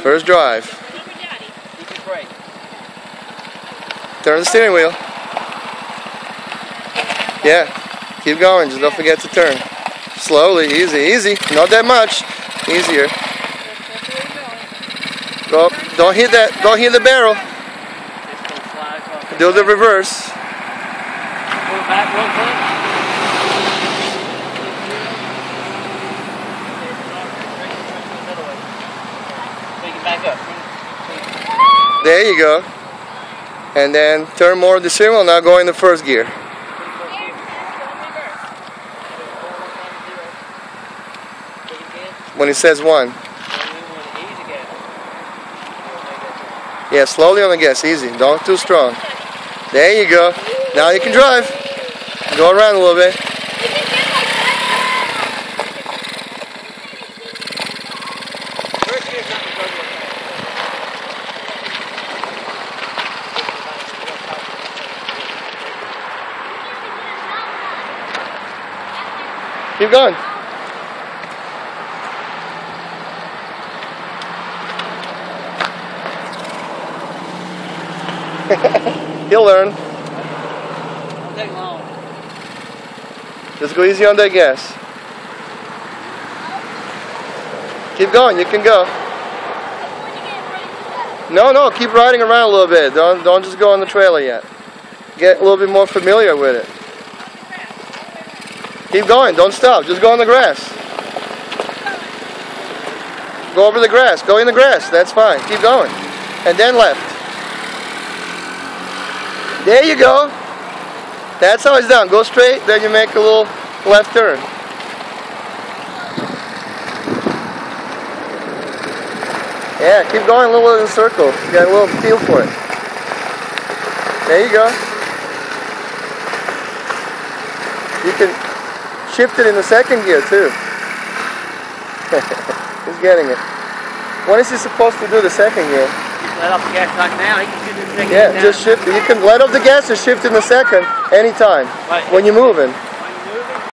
First drive. Turn the steering wheel. Yeah, keep going. Just don't forget to turn. Slowly, easy, easy. Not that much. Easier. Go. Don't hit that. Don't hit the barrel. Do the reverse. Pull it back real quick. Take it back up. There you go. And then turn more of the steering wheel. Now go in the first gear. When it says 1. Yeah, slowly on the gas, easy. Don't too strong. There you go. Now you can drive. Go around a little bit. Keep going. He'll learn. Won't take long. Just go easy on that gas. Keep going, you can go. No, keep riding around a little bit. Don't just go on the trailer yet. Get a little bit more familiar with it. Keep going, don't stop. Just go on the grass. Go over the grass. Go in the grass. That's fine. Keep going. And then left. There you go. That's how it's done. Go straight, then you make a little left turn. Yeah, keep going a little in a circle. You got a little feel for it. There you go. You can shift it in the second gear too. He's getting it. When is he supposed to do the second gear? Let off the gas like now. He can do the second. Yeah, just shift. You can let off the gas and shift in the second anytime when you're moving.